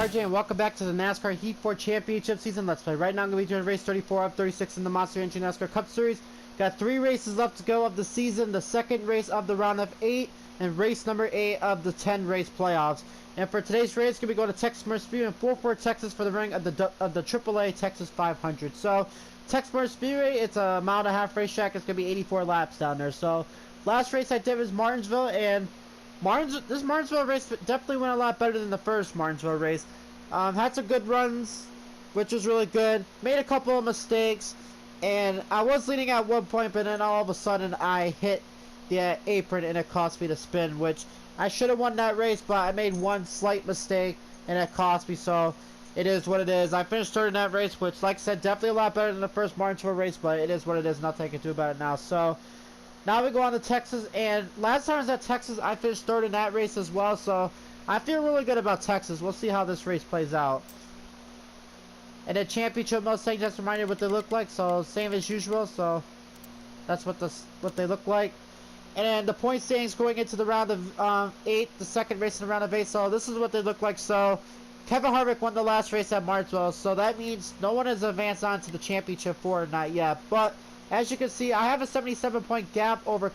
RJ, and welcome back to the NASCAR Heat 4 Championship Season Let's Play. Right now I'm going to be doing race 34 up 36 in the Monster Energy NASCAR Cup Series. Got 3 races left to go of the season, the second race of the round of 8, and race number 8 of the 10 race playoffs. And for today's race, going to be going to Texas Motor Speedway in 4-4 Texas for the ring of the AAA Texas 500. So, Texas Motor Speedway, it's a mile-and-a-half racetrack. It's going to be 84 laps down there. So, last race I did was Martinsville, and this Martinsville race definitely went a lot better than the first Martinsville race. Had some good runs, which was really good. Made a couple of mistakes, and I was leading at one point, but then all of a sudden I hit the apron and it cost me the spin, which I should have won that race, but I made one slight mistake and it cost me, so it is what it is. I finished third in that race, which, like I said, definitely a lot better than the first Martinsville race, but it is what it is, nothing I can do about it now. So now we go on to Texas, and last time I was at Texas, I finished third in that race as well, so I feel really good about Texas. We'll see how this race plays out. And the championship Mustang just reminded what they look like, so same as usual, so that's what they look like. And then the point standings going into the round of 8, the second race in the round of 8, so this is what they look like. So Kevin Harvick won the last race at Martinsville, so that means no one has advanced on to the championship 4, not yet. But as you can see, I have a 77-point gap over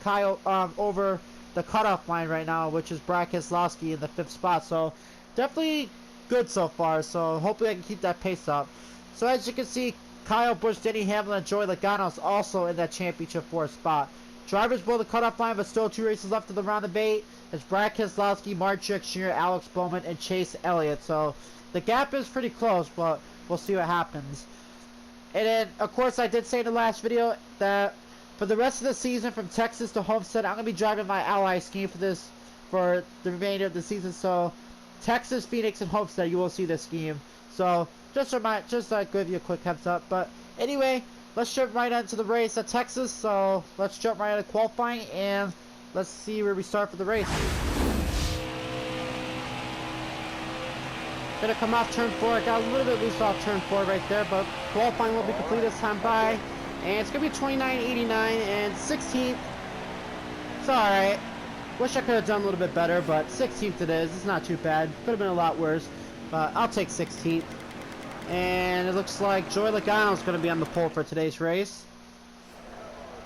over the cutoff line right now, which is Brad Keselowski in the 5th spot. So definitely good so far. So hopefully I can keep that pace up. So as you can see, Kyle Busch, Denny Hamlin, and Joey Logano is also in that championship 4 spot. Drivers below the cutoff line, but still 2 races left of the round of 8. It's Brad Keselowski, Mark Truex Jr., Alex Bowman, and Chase Elliott. So the gap is pretty close, but we'll see what happens. And then, of course, I did say in the last video that for the rest of the season, from Texas to Homestead, I'm going to be driving my Ally scheme for the remainder of the season. So, Texas, Phoenix, and Homestead, you will see this scheme. So, just to give you a quick heads up. But anyway, let's jump right into the race at Texas. So, let's jump right into qualifying, and let's see where we start for the race. Gonna come off turn 4. I got a little bit loose off turn 4 right there, but qualifying will be complete this time by. And it's gonna be 29.89 and 16th. It's alright. Wish I could have done a little bit better, but 16th it is. It's not too bad. Could have been a lot worse, but I'll take 16th. And it looks like Joey Logano is gonna be on the pole for today's race.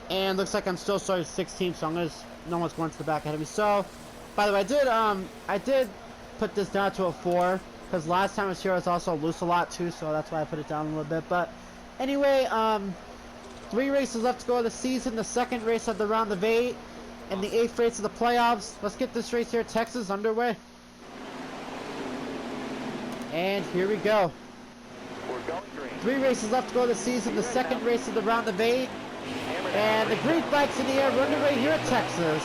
And looks like I'm still starting 16th, so no one's going to the back ahead of me. So, by the way, I did put this down to a 4. Because last time I was here, I was also loose a lot too, so that's why I put it down a little bit. But anyway, 3 races left to go of the season. The second race of the round of 8, and the 8th race of the playoffs. Let's get this race here at Texas underway. And here we go. 3 races left to go of the season. The second race of the round of 8, and the green flag's in the air. We're underway here at Texas.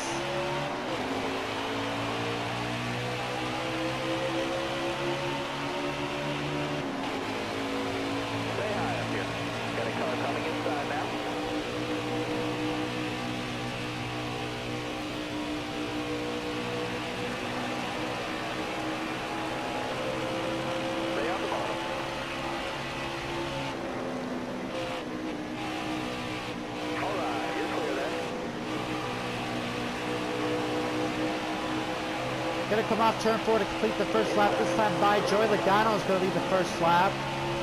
Gonna come off turn 4 to complete the first lap. This time by Joey Logano is gonna lead the first lap.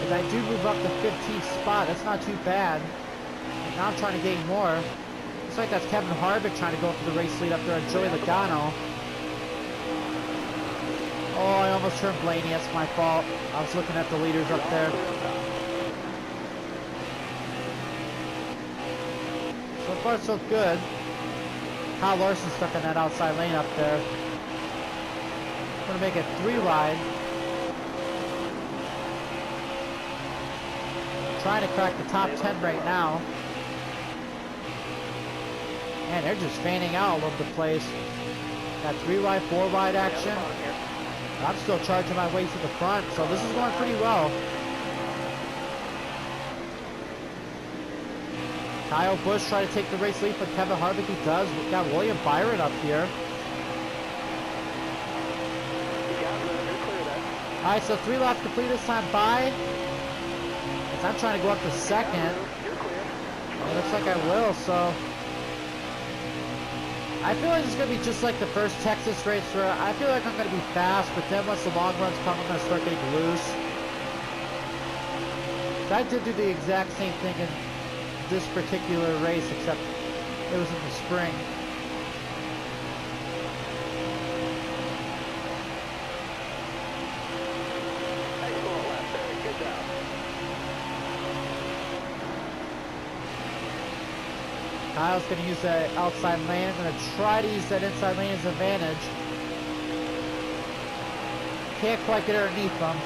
As I do move up the 15th spot, that's not too bad. And now I'm trying to gain more. Looks like that's Kevin Harvick trying to go for the race lead up there on Joey Logano. Oh, I almost turned Blaney. That's my fault. I was looking at the leaders up there. So far, so good. Kyle Larson stuck in that outside lane up there. Gonna make it 3 wide. Trying to crack the top 10 right now. Man, they're just fanning out all over the place. Got 3 wide, 4 wide action. I'm still charging my way to the front, so this is going pretty well. Kyle Busch trying to take the race lead for Kevin Harvick. He does. We've got William Byron up here. Alright, so 3 laps complete this time by. As I'm trying to go up to second. It looks like I will, so I feel like it's going to be just like the first Texas race where I feel like I'm going to be fast, but then once the long runs come, I'm going to start getting loose. So I did do the exact same thing in this particular race, except it was in the spring. Kyle's going to use that outside lane. I'm going to try to use that inside lane as an advantage. Can't quite get underneath them.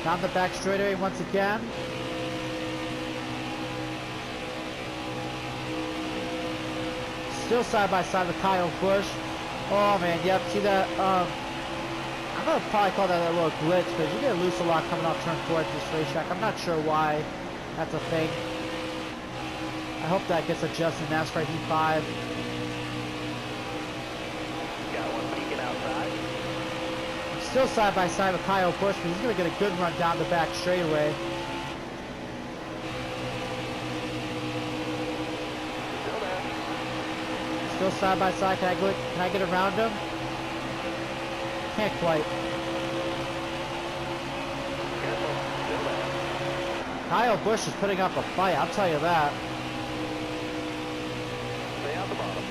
Down the back straightaway once again. Still side by side with Kyle Busch. Oh man, yep, see that? I'm going to probably call that a little glitch because you get loose a lot coming off turn 4 at this racetrack. I'm not sure why that's a thing. I hope that gets adjusted in NASCAR Heat 5. Got one peeking outside. Still side by side with Kyle Busch, but he's going to get a good run down the back straightaway. Still there. Still side by side. Can I get around him? Can't quite. Careful. Still there. Kyle Busch is putting up a fight, I'll tell you that. Stay out the bottom.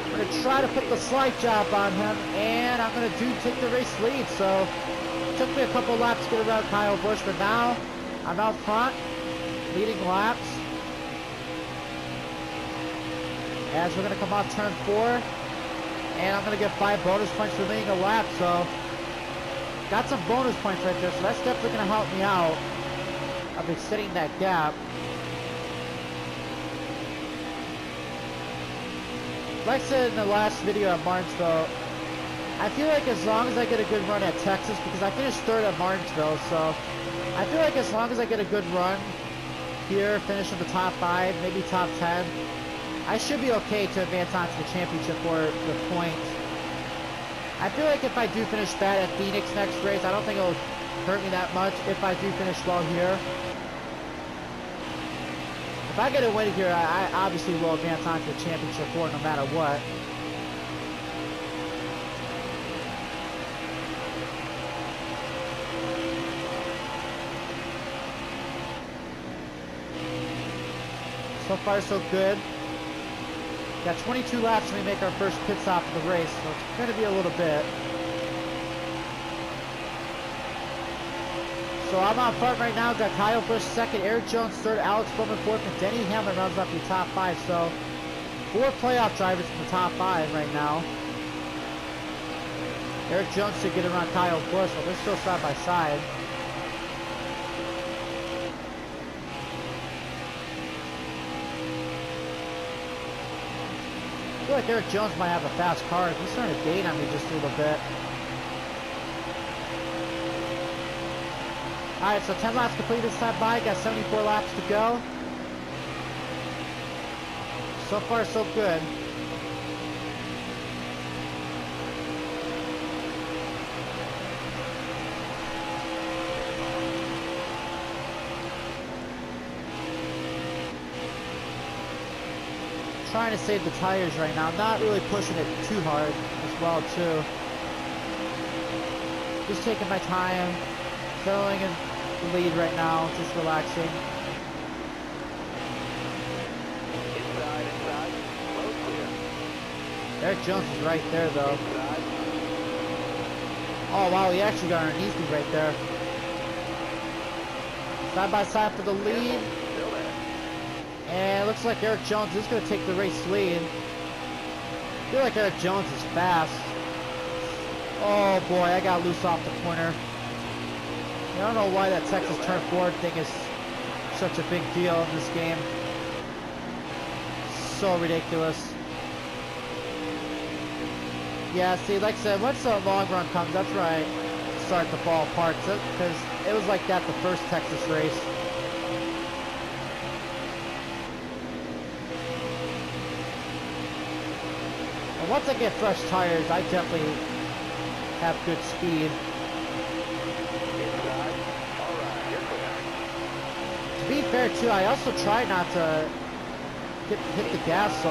I'm going to try to put the slide job on him, and I'm going to take the race lead. So it took me a couple laps to get around Kyle Busch, but now I'm out front, leading laps. As we're going to come off turn 4, and I'm going to get 5 bonus points for leading a lap. So got some bonus points right there, so that's definitely going to help me out of extending that gap. Like I said in the last video at Martinsville, I feel like as long as I get a good run at Texas, because I finished 3rd at Martinsville, so I feel like as long as I get a good run here, finish in the top 5, maybe top 10, I should be okay to advance on to the championship for the points. I feel like if I do finish bad at Phoenix next race, I don't think it'll hurt me that much if I do finish well here. If I get a win here, I obviously will advance on to the championship for no matter what. So far, so good. Got 22 laps when we make our first pit stop of the race, so it's going to be a little bit. So I'm on front right now. Got Kyle Busch 2nd, Eric Jones 3rd, Alex Bowman 4th, and Denny Hamlin rounds up the top 5. So 4 playoff drivers in the top 5 right now. Eric Jones should get around Kyle Busch, but they're still side by side. I feel like Eric Jones might have a fast car. He's starting to gain on me just a little bit. Alright, so 10 laps complete this time by. Got 74 laps to go. So far, so good. Trying to save the tires right now. Not really pushing it too hard as well, too. Just taking my time. Settling in the lead right now, just relaxing. Inside, low clear. Eric Jones is right there though. Inside. Oh wow, he actually got underneath me right there. Side by side for the lead. Still there. And it looks like Eric Jones is going to take the race lead. I feel like Eric Jones is fast. Oh boy, I got loose off the corner. I don't know why that Texas turn 4 thing is such a big deal in this game. So ridiculous. Yeah, see, like I said, once the long run comes, that's where I start to fall apart. Because it was like that the first Texas race. And once I get fresh tires, I definitely have good speed. To be fair too, I also try not to hit the gas so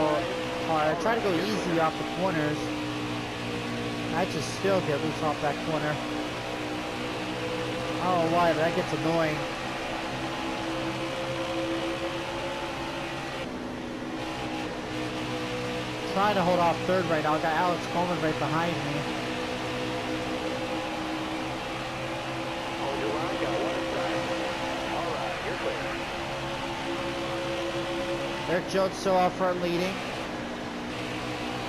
hard. I try to go easy off the corners. I just still get loose off that corner. I don't know why, but that gets annoying. Trying to hold off third right now. I got Alex Bowman right behind me. Hold your line, got one inside. All right, you're clear. Eric Jones still out front leading.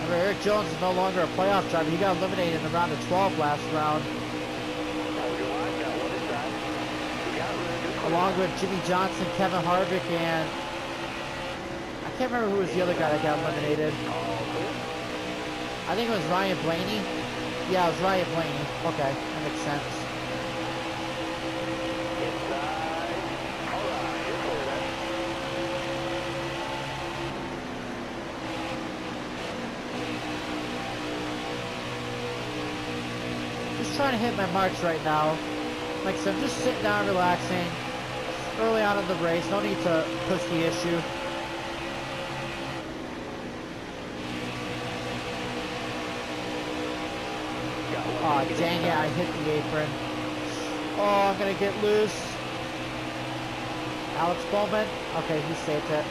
Remember, Eric Jones is no longer a playoff driver. He got eliminated in the round of 12 last round. Hold your line, got one inside. You got room, you're clear. Along with Jimmy Johnson, Kevin Harvick, and I can't remember who was the other guy that got eliminated. All clear. I think it was Ryan Blaney. Yeah, it was Ryan Blaney. Okay, that makes sense. Inside. All right, you're clear then. Just trying to hit my marks right now. Like I said, I'm just sitting down, relaxing. Early on in the race, no need to push the issue. Oh, dang it, I hit the apron. Oh, I'm gonna get loose. Alex Bowman. Okay, he saved it.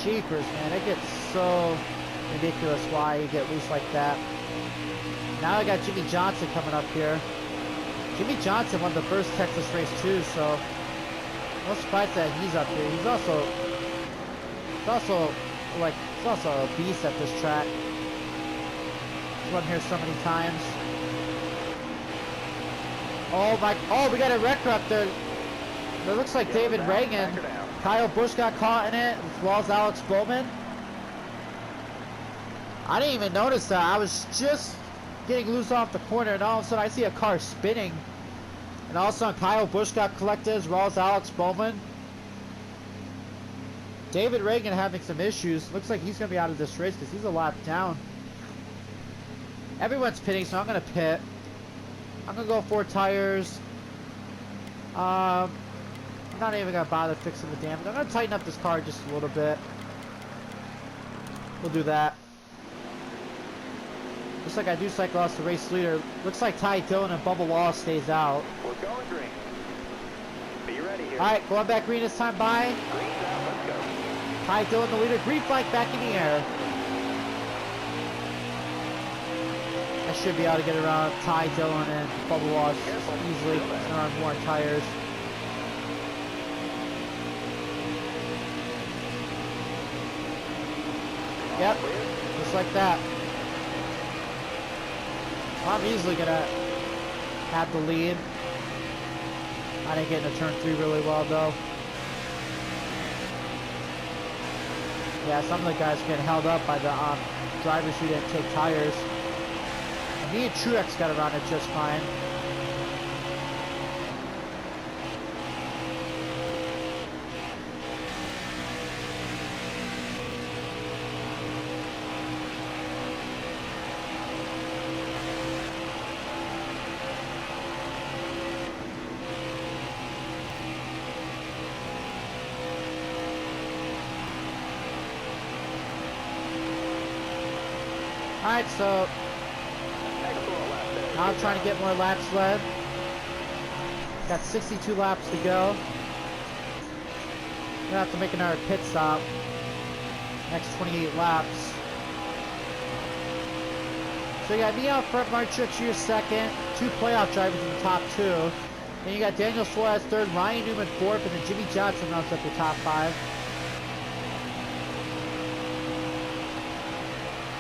Sheepers, man, it gets so ridiculous why you get loose like that. Now I got Jimmy Johnson coming up here. Jimmy Johnson won the first Texas race too, so no surprise that he's up here. He's also a beast at this track. Run here so many times. Oh, we got a wrecker up there. It looks like David Reagan. Kyle Busch got caught in it, as well as Alex Bowman. I didn't even notice that. I was just getting loose off the corner, and all of a sudden I see a car spinning. And all of a sudden Kyle Busch got collected, as well as Alex Bowman. David Reagan having some issues. Looks like he's going to be out of this race because he's a lap down. Everyone's pitting, so I'm going to pit. I'm going to go 4 tires. I'm not even going to bother fixing the damage. I'm going to tighten up this car just a little bit. We'll do that. Looks like I do cycle as the race leader. Looks like Ty Dillon and Bubba Wallace stays out. We're going green. Be ready here. Alright, going back green this time. Bye. Green's out, let's go. Ty Dillon, the leader. Green flag back in the air. I should be able to get around Ty Dillon and Bubba Wallace easily. They're on more tires. Yep, just like that. I'm easily gonna have the lead. I didn't get into turn 3 really well though. Yeah, some of the guys getting held up by the drivers who didn't take tires. And me and Truex got around it just fine. Alright, so now I'm trying to get more laps led. Got 62 laps to go. Gonna have to make another pit stop. Next 28 laps. So you got me out front, Mark Truex Jr. second, 2 playoff drivers in the top 2. Then you got Daniel Suarez third, Ryan Newman fourth, and then Jimmy Johnson rounds up your top 5.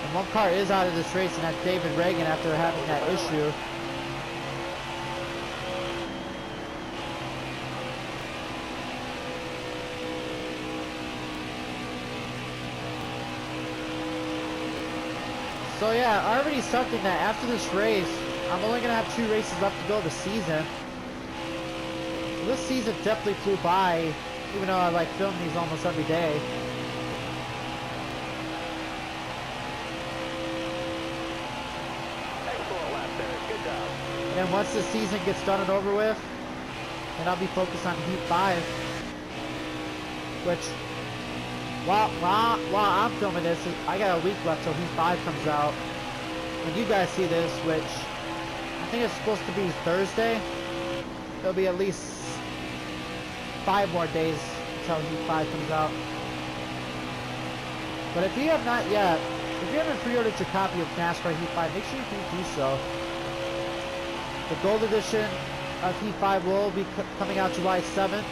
And one car is out of this race, and that's David Reagan after having that issue. So yeah, already something that after this race, I'm only going to have 2 races left to go this season. So this season definitely flew by, even though I like filming these almost every day. Excellent lap there. Good job. And then once the season gets done and over with, then I'll be focused on Heat 5. which, while I'm filming this, I got a week left till Heat 5 comes out. When you guys see this, which I think it's supposed to be Thursday, it'll be at least 5 more days until Heat 5 comes out. But if you have not yet, if you haven't pre-ordered your copy of NASCAR Heat 5, make sure you do so. The Gold Edition of Heat 5 will be coming out July 7th,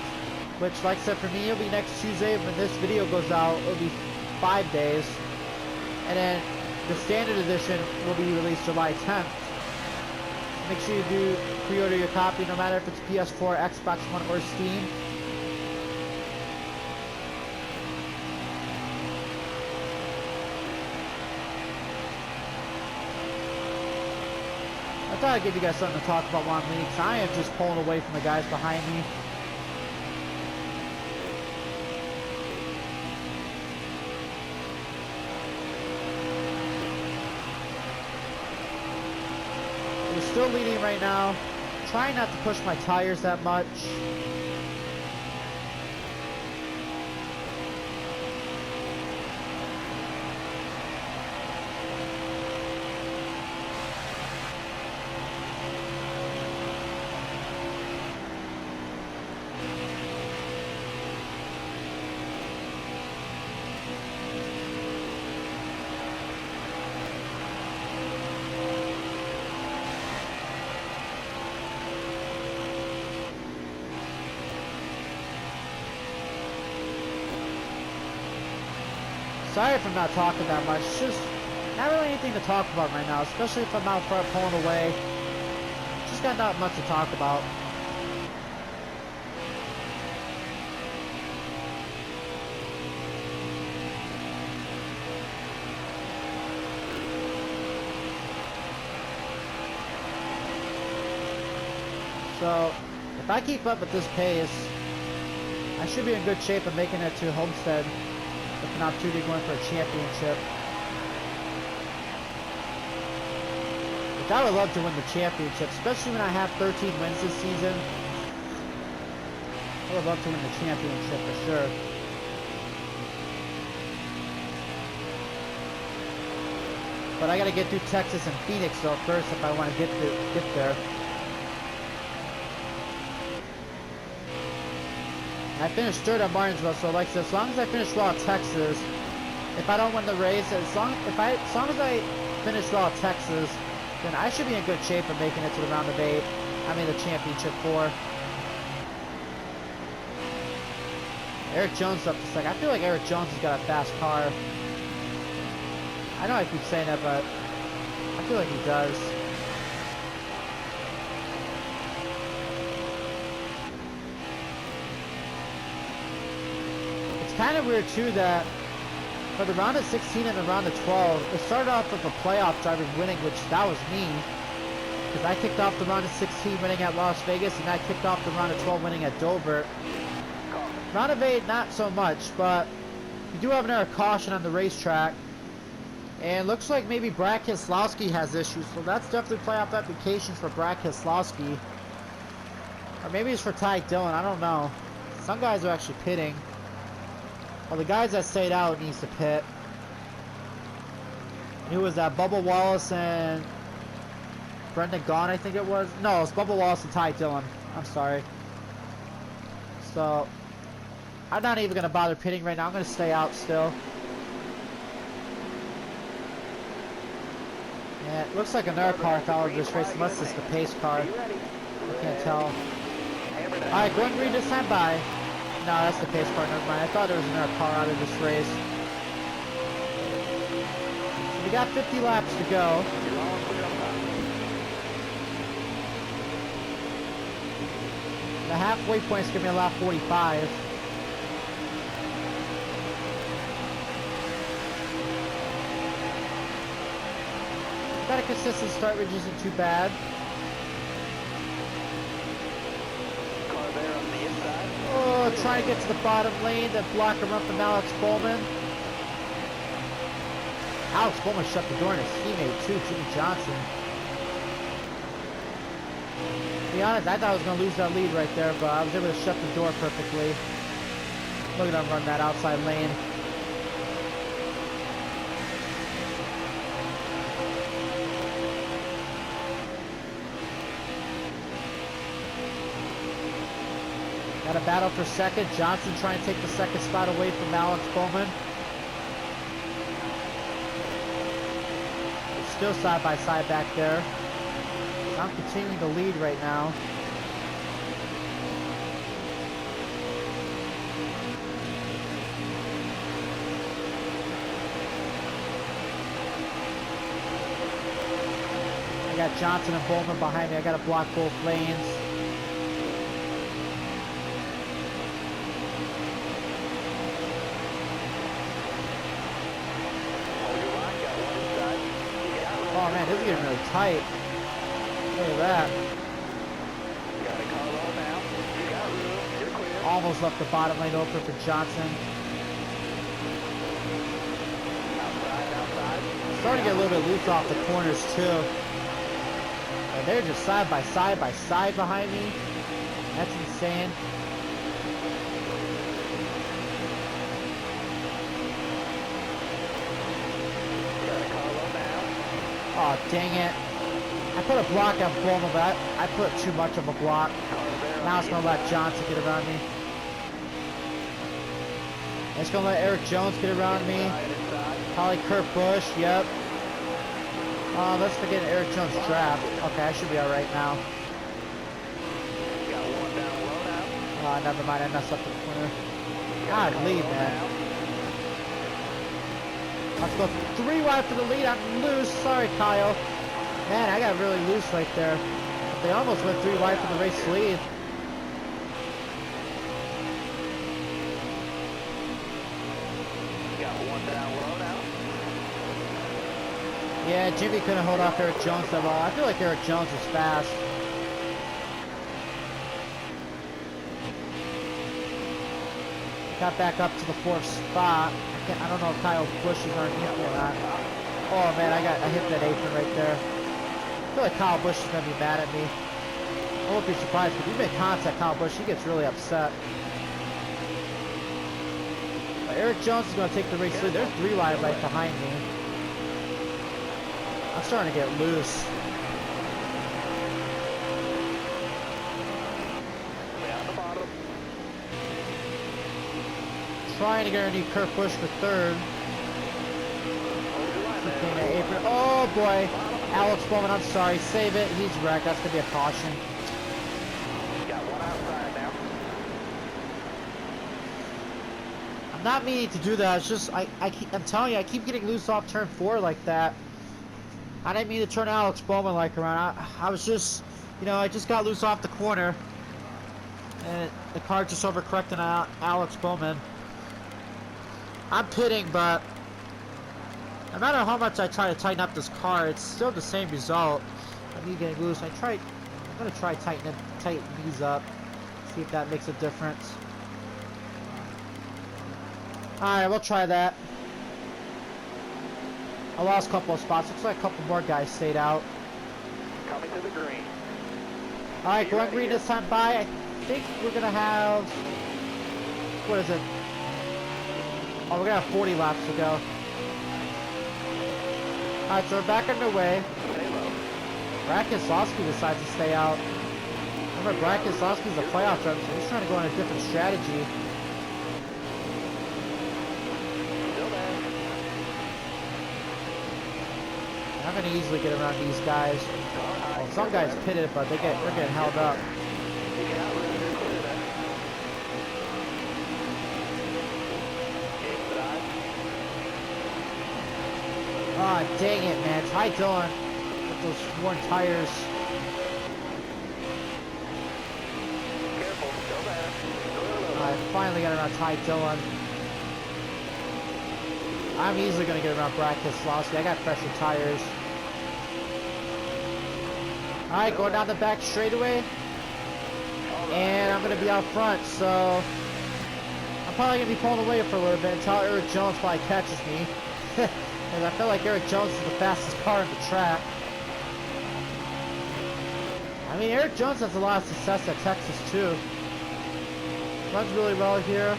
which, like I said, for me, it'll be next Tuesday. When this video goes out, it'll be 5 days. And then the Standard Edition will be released July 10th. Make sure you do pre-order your copy, no matter if it's PS4, Xbox One, or Steam. I thought I'd give you guys something to talk about while I'm leading, because I am just pulling away from the guys behind me. We're still leading right now. Trying not to push my tires that much. Sorry if I'm not talking that much. It's just not really anything to talk about right now, especially if I'm out front pulling away. Just got not much to talk about. So, if I keep up at this pace, I should be in good shape of making it to Homestead with an opportunity going for a championship. Which I would love to win the championship, especially when I have 13 wins this season. I would love to win the championship for sure. But I gotta get through Texas and Phoenix though first if I want to get there. I finished third at Martinsville, so like I said, as long as I finish well at Texas, if I don't win the race, as long as I finish well at Texas, then I should be in good shape of making it to the round of 8. I mean the championship 4. Eric Jones up to second. I feel like Eric Jones has got a fast car. I know I keep saying that, but I feel like he does. Kind of weird too that for the round of 16 and the round of 12, it started off with a playoff driver winning, which that was me, because I kicked off the round of 16 winning at Las Vegas, and I kicked off the round of 12 winning at Dover. Round of 8, not so much, but we do have an error caution on the racetrack, and looks like maybe Brad Keselowski has issues, so that's definitely playoff applications for Brad Keselowski, or maybe it's for Ty Dillon. I don't know. Some guys are actually pitting. Well, the guys that stayed out needs to pit. Who was that? Bubba Wallace and Brendan Gaughan, I think it was. No, it's Bubba Wallace and Ty Dillon. I'm sorry. So, I'm not even going to bother pitting right now. I'm going to stay out still. Yeah, it looks like another car followed this race, unless it's the pace car. I can't tell. Alright, going green this time. Bye. No, that's the pace car, never mind. I thought there was another car out of this race. So we got 50 laps to go. The halfway point is going to be a lap 45. Got a consistent start, which isn't too bad. Oh, trying to get to the bottom lane, then block him up from Alex Bowman. Alex Bowman shut the door on his teammate too, Jimmy Johnson. To be honest, I thought I was going to lose that lead right there, but I was able to shut the door perfectly. Look at him run that outside lane. Got a battle for second. Johnson trying to take the second spot away from Alex Bowman. It's still side by side back there. I'm continuing to lead right now. I got Johnson and Bowman behind me. I got to block both lanes. Oh man, this is getting really tight. Look at that. Almost left the bottom lane open for Johnson. Starting to get a little bit loose off the corners too. And they're just side by side behind me. That's insane. Oh, dang it. I put a block on Bowman, but I put too much of a block. Now it's going to let Johnson get around me. It's going to let Eric Jones get around me. Probably Kurt Busch, yep. Let's forget Eric Jones' draft. Okay, I should be alright now. Oh, never mind, I messed up the corner. God, lead, man. Let's go 3 wide for the lead. I'm loose. Sorry, Kyle. Man, I got really loose right there. They almost went 3 wide for the race lead. Yeah, Jimmy couldn't hold off Eric Jones that well. I feel like Eric Jones is fast. Got back up to the 4th spot. I don't know if Kyle Busch is underneath me or not. Oh man, I hit that apron right there. I feel like Kyle Busch is gonna be mad at me. I won't be surprised if you make contact Kyle Busch, he gets really upset. But Eric Jones is gonna take the race lead. There's 3 wide right behind me. I'm starting to get loose. Trying to get underneath Kurt Busch for 3rd. Oh boy. Alex Bowman, I'm sorry. Save it. He's wrecked. That's going to be a caution. Got one outside now. I'm not meaning to do that. It's just, I'm telling you, I keep getting loose off turn 4 like that. I didn't mean to turn Alex Bowman like around. I was just, you know, I just got loose off the corner. And the car just overcorrected on Alex Bowman. I'm pitting, but no matter how much I try to tighten up this car, it's still the same result. I'm getting loose. I'm gonna try tighten these up, see if that makes a difference. All right, we'll try that. I lost a couple of spots. Looks like a couple more guys stayed out. Coming to the green. All right, going green this time by. I think we're gonna have, what is it? Oh, we're gonna have 40 laps to go. Alright, so we're back underway. Brad Keselowski decides to stay out. Remember, Brad Keselowski's a playoff driver, so he's trying to go on a different strategy. I'm gonna easily get around these guys. Well, some guys pitted, but they're getting held up. Ah, oh, dang it, man. Ty Dillon with those worn tires. I finally got around Ty Dillon. I'm easily going to get around Brad Keselowski. I got fresher tires. Alright, going down the back straightaway. And I'm going to be out front, so I'm probably going to be pulling away for a little bit until Eric Jones probably catches me. Because I feel like Eric Jones is the fastest car in the track. I mean, Eric Jones has a lot of success at Texas, too. Runs really well here.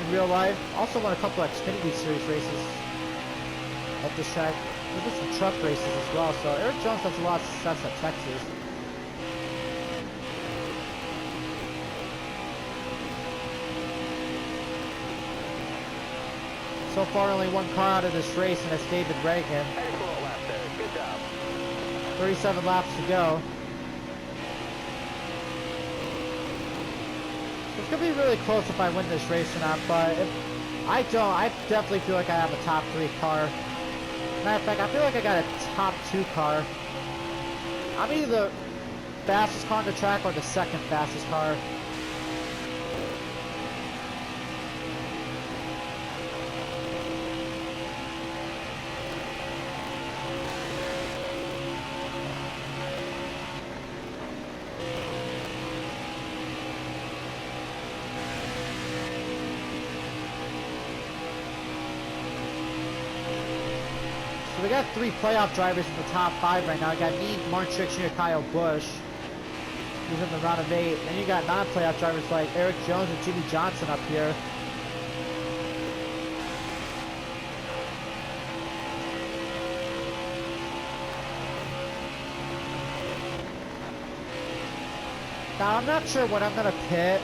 in real life. Also won a couple Xfinity Series races at this track. We did some truck races as well, so Eric Jones has a lot of success at Texas. So far, only one car out of this race, and it's David Reagan. Excellent lap there. Good job. 37 laps to go. It's going to be really close if I win this race or not, but if I don't, I definitely feel like I have a top 3 car. Matter of fact, I feel like I got a top 2 car. I'm either the fastest car on the track or the second fastest car. So we got 3 playoff drivers in the top 5 right now. We got me, Martin Truex Jr., Kyle Busch. He's in the round of 8. Then you got non-playoff drivers like Eric Jones and Jimmy Johnson up here. Now I'm not sure when I'm gonna pit.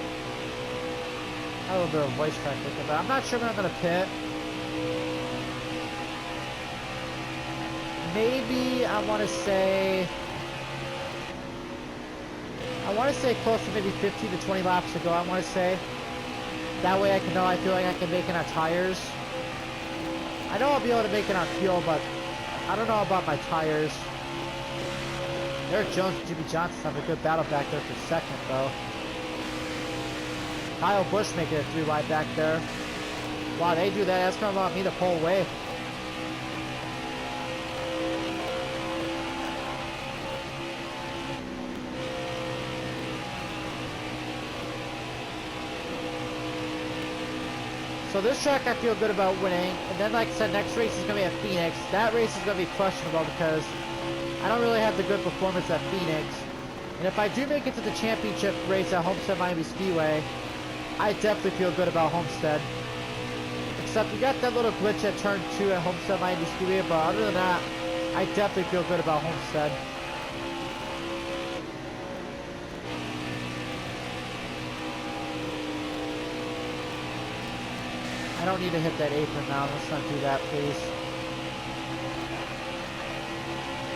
I have a little bit of voice crack with it, but I'm not sure when I'm gonna pit. Maybe I want to say close to maybe 15 to 20 laps to go. I want to say that way I can know. I feel like I can make it on tires. I know I'll be able to make it on fuel, but I don't know about my tires. Eric Jones and Jimmy Johnson have a good battle back there for second, though. Kyle Busch making it 3 wide back there. Wow, they do that. That's going to allow me to pull away. So this track I feel good about winning, and then like I said, next race is going to be at Phoenix. That race is going to be questionable because I don't really have the good performance at Phoenix. And if I do make it to the championship race at Homestead Miami Speedway, I definitely feel good about Homestead. Except we got that little glitch at turn 2 at Homestead Miami Speedway, but other than that, I definitely feel good about Homestead. I don't need to hit that apron now. Let's not do that, please.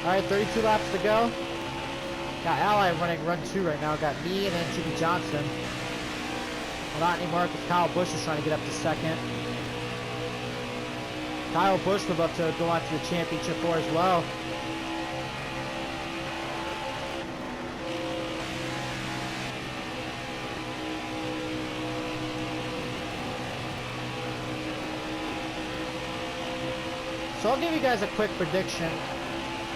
Alright, 32 laps to go. Got Ally running run 2 right now. Got me and then Jimmy Johnson. Well, not anymore because Kyle Busch is trying to get up to second. Kyle Busch would love to go on to the championship for as well. So I'll give you guys a quick prediction.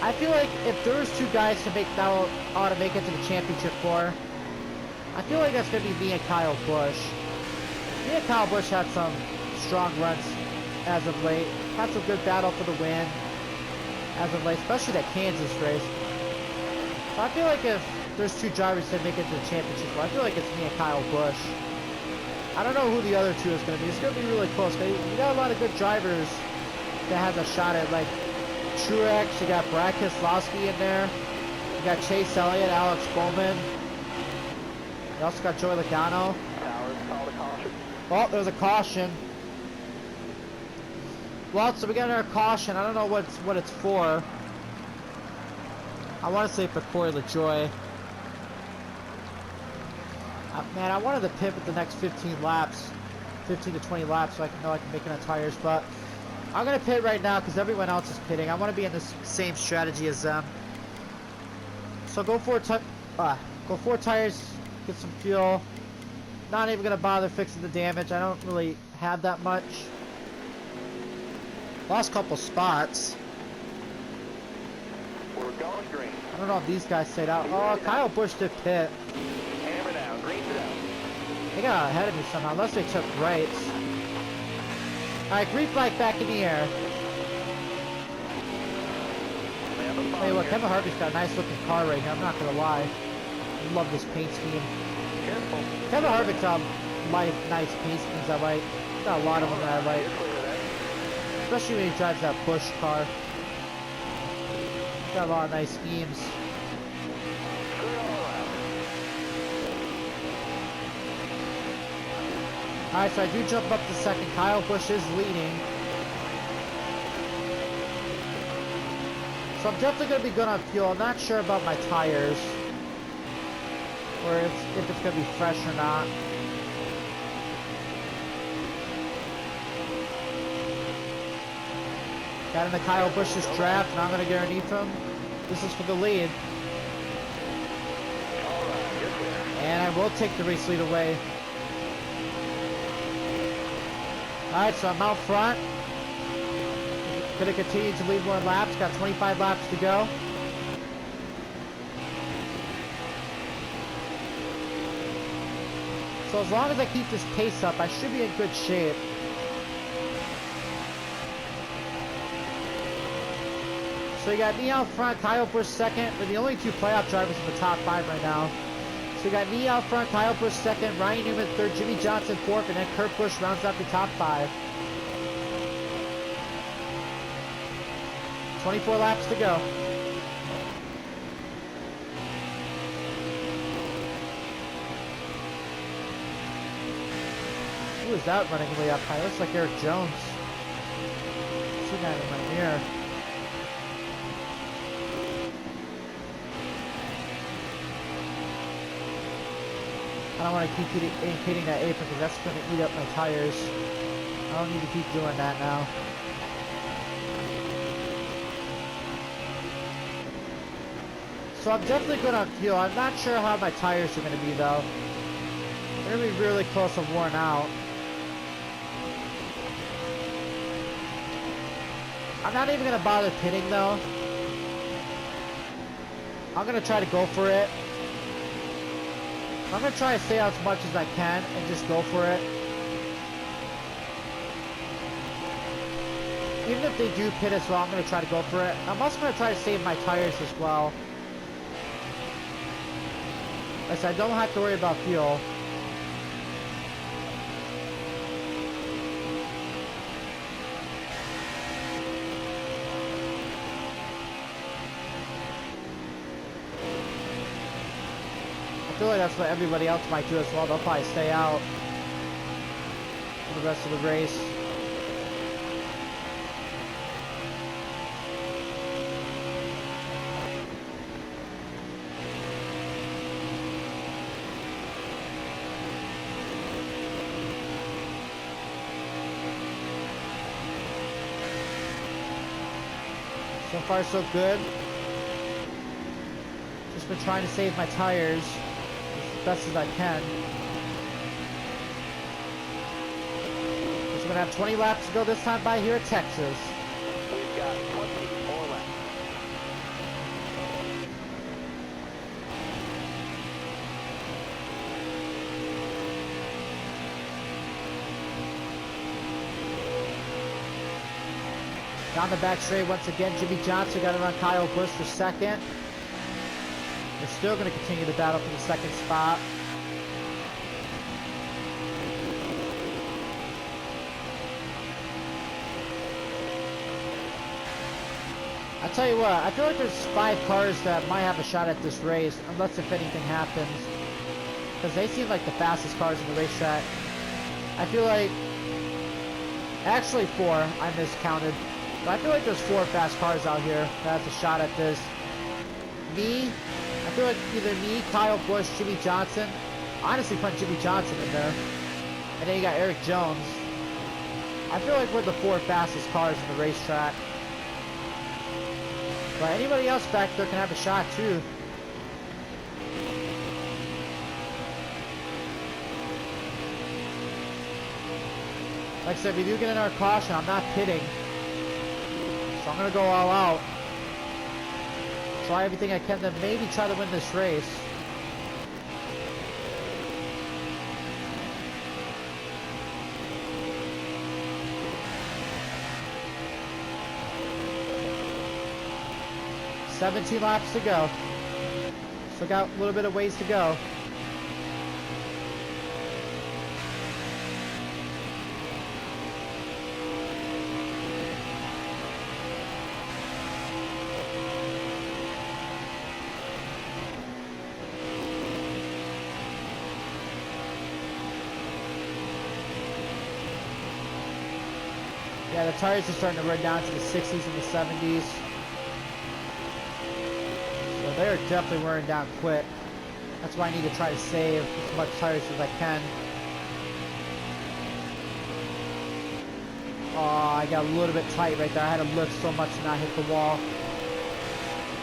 I feel like if there was 2 guys to make that ought to make it to the championship for, I feel like that's going to be me and Kyle Busch. Me and Kyle Busch had some strong runs as of late. Had some good battle for the win as of late, especially that Kansas race. So I feel like if there's 2 drivers that make it to the championship, I feel like it's me and Kyle Busch. I don't know who the other 2 is going to be. It's going to be really close. We got a lot of good drivers that has a shot at, like Truex. You got Brad Keselowski in there. You got Chase Elliott, Alex Bowman. You also got Joey Logano. Oh, there's a caution. Well, so we got our caution. I don't know what it's for. I want to say for Corey LaJoy. Man, I wanted to pivot the next 15 laps, 15 to 20 laps, so I can know I can make it on tires. But I'm gonna pit right now because everyone else is pitting. I want to be in the same strategy as them. So go 4 tires, get some fuel. Not even gonna bother fixing the damage. I don't really have that much. Lost a couple spots. We're going green. I don't know if these guys stayed out. Oh, Kyle Busch did pit. Hammer down, green down. They got out ahead of me somehow, unless they took rights. Alright, green flag back in the air. Hey, look, Kevin Harvick's got a nice looking car right here, I'm not gonna lie. I love this paint scheme. Careful. Kevin Harvick's like nice pace things I like. Got a lot of them that I like. You're clear there. Especially when he drives that Bush car. Got a lot of nice schemes. Clear all around. Alright, so I do jump up to second. Kyle Busch is leading. So I'm definitely going to be good on fuel. I'm not sure about my tires. Or if it's going to be fresh or not. Got into Kyle Busch's draft, and I'm going to get underneath him. This is for the lead. All right, you're clear. And I will take the race lead away. Alright, so I'm out front. Gonna continue to lead more laps. Got 25 laps to go. So as long as I keep this pace up, I should be in good shape. So you got me out front, Kyle Busch second. We're the only two playoff drivers in the top 5 right now. So you got me out front, Kyle Busch second, Ryan Newman third, Jimmy Johnson fourth, and then Kurt Busch rounds out the top 5. 24 laps to go. Who is that running way up high? Looks like Eric Jones. See that in my mirror. I don't want to keep hitting that apron because that's going to eat up my tires. I don't need to keep doing that now. So I'm definitely good on fuel. I'm not sure how my tires are going to be though. They're going to be really close to worn out. I'm not even going to bother pitting though. I'm going to try to go for it. I'm going to try to stay out as much as I can and just go for it. Even if they do pit as well, I'm going to try to go for it. I'm also going to try to save my tires as well. Like I said, I don't have to worry about fuel. I feel like that's what everybody else might do as well. They'll probably stay out for the rest of the race. So far, so good. Just been trying to save my tires as best as I can. We're gonna have 20 laps to go this time by here at Texas. We've got 20 more laps. Down the back straight once again, Jimmy Johnson got it on Kyle Busch for second. They're still going to continue the battle for the second spot. I tell you what, I feel like there's 5 cars that might have a shot at this race, unless if anything happens. Because they seem like the fastest cars in the racetrack. I feel like, actually 4, I miscounted. But I feel like there's 4 fast cars out here that has a shot at this. Me, I feel like either me, Kyle Busch, Jimmy Johnson. Honestly, put Jimmy Johnson in there. And then you got Eric Jones. I feel like we're the 4 fastest cars in the racetrack. But anybody else back there can have a shot too. Like I said, if we do get in our caution, I'm not pitting. So I'm going to go all out. Try everything I can to maybe try to win this race. $17 laps to go. Still got a little bit of ways to go. Yeah, the tires are starting to run down to the 60s and the 70s. So they're definitely wearing down quick. That's why I need to try to save as much tires as I can. Oh, I got a little bit tight right there. I had to lift so much to not hit the wall.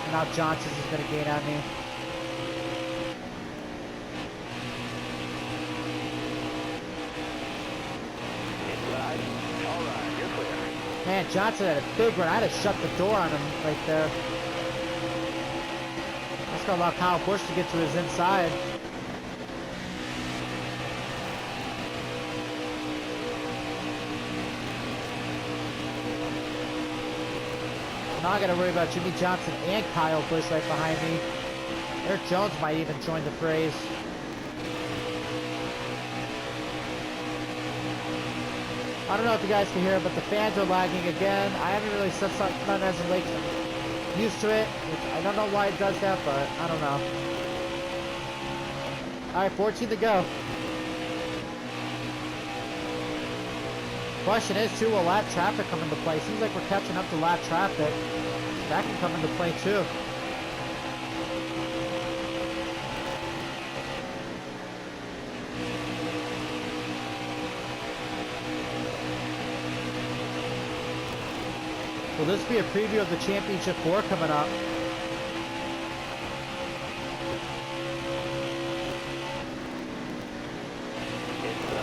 And now Johnson's is going to gain on me. Man, Johnson had a big run. I had to shut the door on him right there. That's going to allow Kyle Busch to get to his inside. Now I got to worry about Jimmy Johnson and Kyle Busch right behind me. Eric Jones might even join the fray. I don't know if you guys can hear it, but the fans are lagging again. I haven't really set something on as of late. I'm used to it. I don't know why it does that, but I don't know. Alright, 14 to go. Question is, too, will lap traffic come into play? Seems like we're catching up to lap traffic. That can come into play, too. Will this be a preview of the Championship 4 coming up?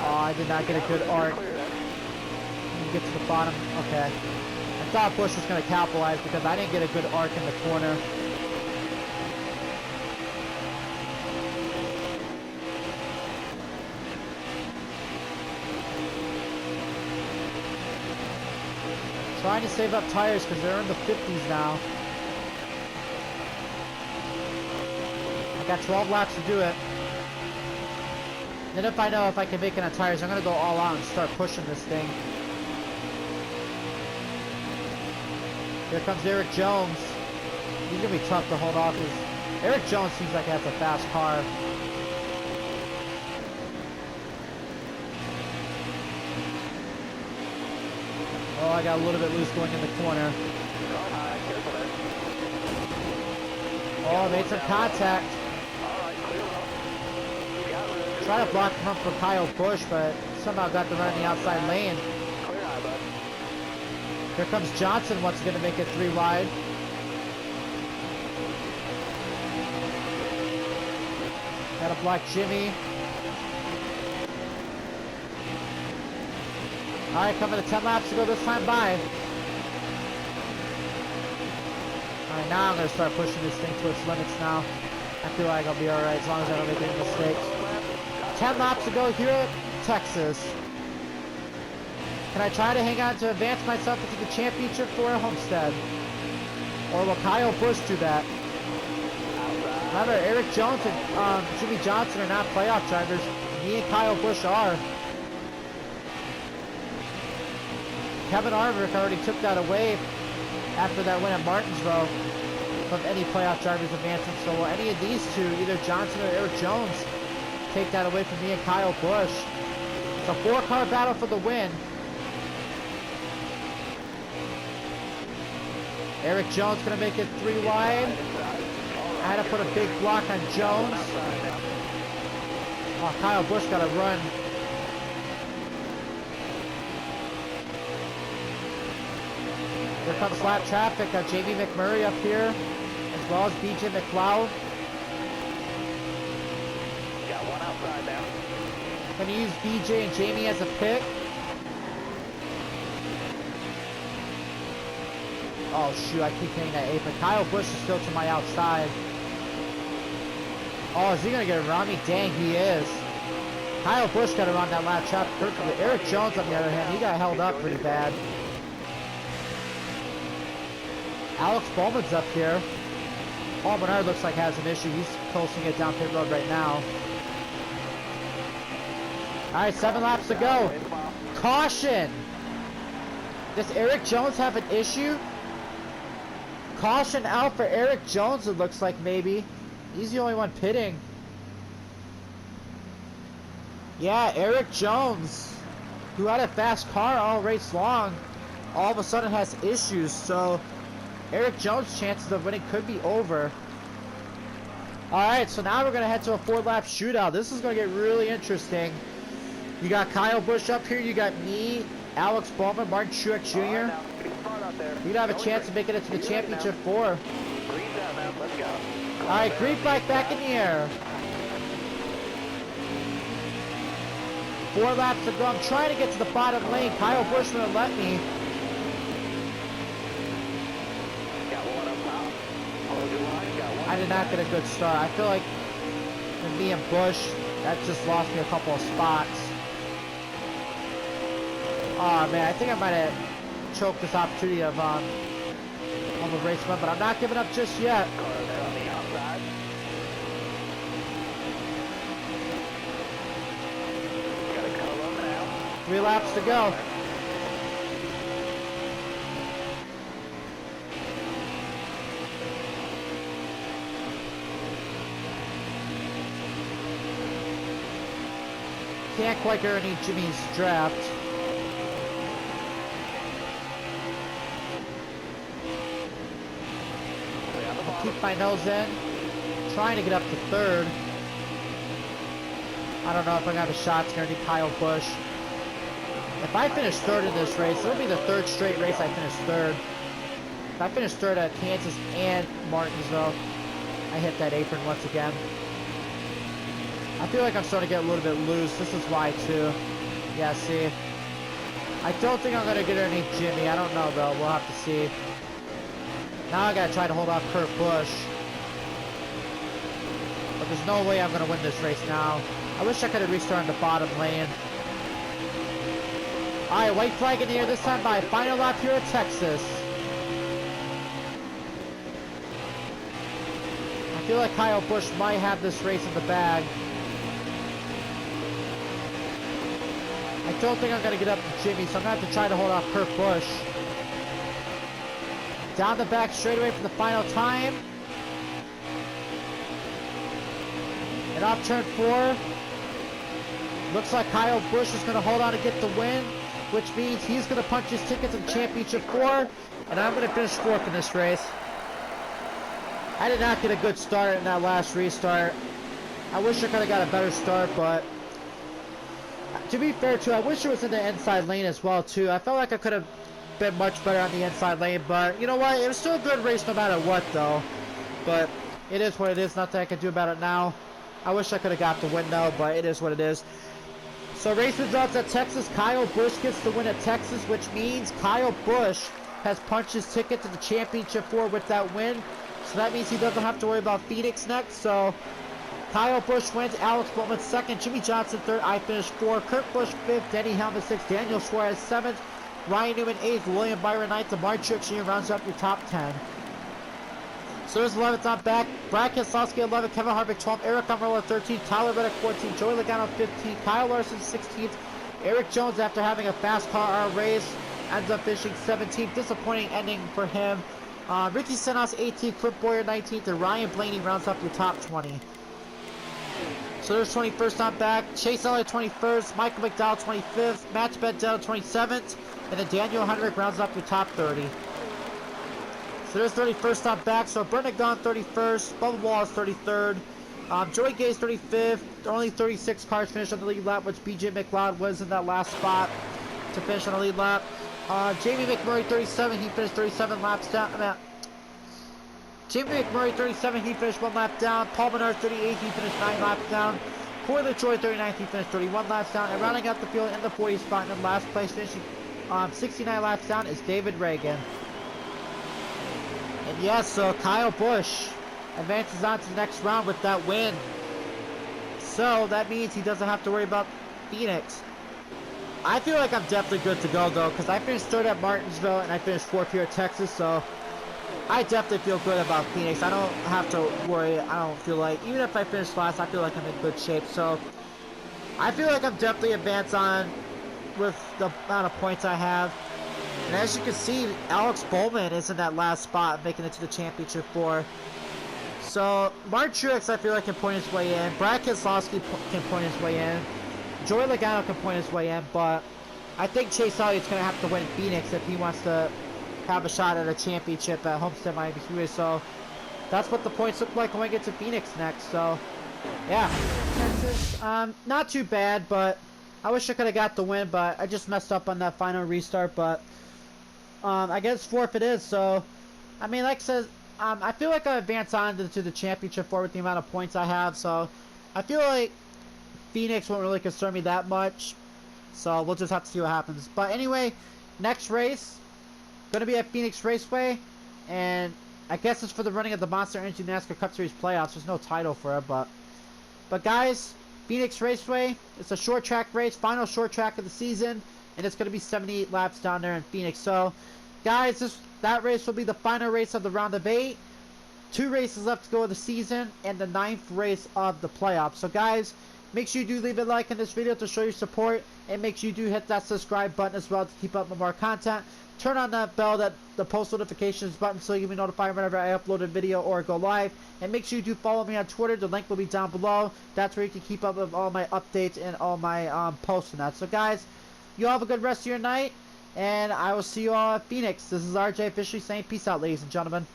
Oh, I did not get a good arc. Get to the bottom. Okay. I thought Busch was going to capitalize because I didn't get a good arc in the corner. Trying to save up tires because they're in the 50s now. I got 12 laps to do it. Then if I know if I can make it on tires, I'm going to go all out and start pushing this thing. Here comes Eric Jones. He's going to be tough to hold off. Eric Jones seems like he has a fast car. Oh, I got a little bit loose going in the corner. Oh, I made some contact. Try to block him up for Kyle Busch, but somehow got to run in the outside lane. Here comes Johnson, once again to make it 3 wide. Got to block Jimmy. Alright, coming to 10 laps to go this time by. Alright, now I'm going to start pushing this thing to its limits now. I feel like I'll be alright as long as I don't make any mistakes. 10 laps to go here at Texas. Can I try to hang on to advance myself into the championship for Homestead? Or will Kyle Busch do that? Remember, Eric Jones and Jimmy Johnson are not playoff drivers. Me and Kyle Busch are. Kevin Harvick already took that away after that win at Martinsville from any playoff drivers advancing. So will any of these two, either Johnson or Eric Jones, take that away from me and Kyle Busch? It's a 4-car battle for the win. Eric Jones going to make it 3 wide. I had to put a big block on Jones. Oh, Kyle Busch got to run. Here comes lap traffic. Got Jamie McMurray up here, as well as BJ McLeod. Got one outside now. Going to use BJ and Jamie as a pick. Oh shoot, I keep hitting that 8, but Kyle Busch is still to my outside. Oh, is he going to get around me? Dang, he is. Kyle Busch got around that lap traffic perfectly. Eric Jones, on the other hand, he got held up pretty bad. Alex Bowman's up here. Paul Bernard looks like has an issue. He's coasting it down pit road right now. Alright, 7 laps to go. Caution! Does Eric Jones have an issue? Caution out for Eric Jones, it looks like, maybe. He's the only one pitting. Yeah, Eric Jones, who had a fast car all race long, all of a sudden has issues, so Eric Jones' chances of winning could be over. Alright, so now we're going to head to a 4-lap shootout. This is going to get really interesting. You got Kyle Busch up here, you got me, Alex Bowman, Martin Truex Jr. You're going to have a chance of making it to the championship 4. Green's out now. Let's go. Alright, green flag back in the air. 4 laps to go. I'm trying to get to the bottom lane. Kyle Busch wouldn't let me. Got one up top. Hold your line. Got one. I did not get a good start. I feel like with me and Busch, that just lost me a couple of spots. Oh man, I think I might have choked this opportunity of on the race run, but I'm not giving up just yet. Car there on the outside. Got a color now. 3 laps to go. Can't quite guarantee Jimmy's draft. Keep my nose in. Trying to get up to 3rd. I don't know if I'm going to have a shot to guarantee Kyle Busch. If I finish 3rd in this race, it'll be the 3rd straight race I finish 3rd. If I finish 3rd at Kansas and Martinsville, I hit that apron once again. I feel like I'm starting to get a little bit loose. This is why too. Yeah, see. I don't think I'm going to get underneath Jimmy. I don't know though. We'll have to see. Now I got to try to hold off Kurt Busch. But there's no way I'm going to win this race now. I wish I could have restarted the bottom lane. Alright, white flag in the air this time by final lap here at Texas. I feel like Kyle Busch might have this race in the bag. I don't think I'm going to get up to Jimmy, so I'm going to have to try to hold off Kurt Busch. Down the back straightaway for the final time. And off turn 4. Looks like Kyle Busch is going to hold on to get the win, which means he's going to punch his ticket to the championship 4, and I'm going to finish 4th in this race. I did not get a good start in that last restart. I wish I could have got a better start, but to be fair too, I wish it was in the inside lane as well too. I felt like I could have been much better on the inside lane, but you know what? It was still a good race no matter what though. But it is what it is. Nothing I can do about it now. I wish I could have got the win though, but it is what it is. So race results at Texas. Kyle Busch gets the win at Texas, which means Kyle Busch has punched his ticket to the championship 4 with that win. So that means he doesn't have to worry about Phoenix next. So Kyle Busch wins, Alex Bowman 2nd, Jimmy Johnson 3rd, I finished 4th, Kurt Busch 5th, Denny Hamlin 6th, Daniel Suarez 7th, Ryan Newman 8th, William Byron 9th, and Martin Truex Jr. rounds up your top 10. So there's 11th on back, Brad Keselowski 11th, Kevin Harvick 12th, Eric Almirola 13th, Tyler Reddick 14th, Joey Logano 15th, Kyle Larson 16th, Eric Jones, after having a fast car race, ends up finishing 17th. Disappointing ending for him. Ricky Stenhouse 18th, Clint Boyer 19th, and Ryan Blaney rounds up your top 20. So there's 21st on back, Chase Elliott 21st, Michael McDowell 25th, Matt Bedell 27th, and then Daniel Heinrich rounds up your top 30. So there's 31st on back, so Brendan Gaughan 31st, Bubba Wallace 33rd, Joey Gase 35th, only 36 cars finished on the lead lap, which BJ McLeod was in that last spot to finish on the lead lap. Jamie McMurray 37, he finished 37 laps down. Jamie McMurray 37, he finished 1 lap down. Paul Menard 38, he finished 9 laps down. Corey LaJoie 39th, he finished 31 laps down. And rounding out the field in the 40th spot in last place, finishing 69 laps down, is David Reagan. And yes, so Kyle Busch advances on to the next round with that win. So that means he doesn't have to worry about Phoenix. I feel like I'm definitely good to go though, because I finished 3rd at Martinsville and I finished 4th here at Texas, so I definitely feel good about Phoenix. I don't have to worry. I don't feel like, even if I finish last, I feel like I'm in good shape. So I feel like I'm definitely advanced on with the amount of points I have. And as you can see, Alex Bowman is in that last spot, making it to the championship 4. So Martin Truex, I feel like, can point his way in. Brad Keselowski can point his way in. Joey Logano can point his way in, but I think Chase Elliott's going to have to win Phoenix if he wants to have a shot at a championship at Homestead Miami Speedway. So that's what the points look like when we get to Phoenix next. So yeah, Texas, not too bad, but I wish I could have got the win, but I just messed up on that final restart. But I guess fourth it is. So I mean, like I said, I feel like I advanced on to the championship four with the amount of points I have. So I feel like Phoenix won't really concern me that much. So we'll just have to see what happens. But anyway, next race going to be at Phoenix Raceway, and I guess it's for the running of the Monster Energy NASCAR Cup Series playoffs. There's no title for it, but guys, Phoenix Raceway, it's a short track race, final short track of the season, and it's going to be 78 laps down there in Phoenix. So guys, that race will be the final race of the round of 8. 2 races left to go of the season, and the 9th race of the playoffs. So guys, make sure you do leave a like in this video to show your support, and make sure you do hit that subscribe button as well to keep up with more content. Turn on that bell, the post notifications button, so you'll be notified whenever I upload a video or go live. And make sure you do follow me on Twitter. The link will be down below. That's where you can keep up with all my updates and all my posts and that. So guys, you all have a good rest of your night, and I will see you all at Phoenix. This is RJ officially saying peace out, ladies and gentlemen.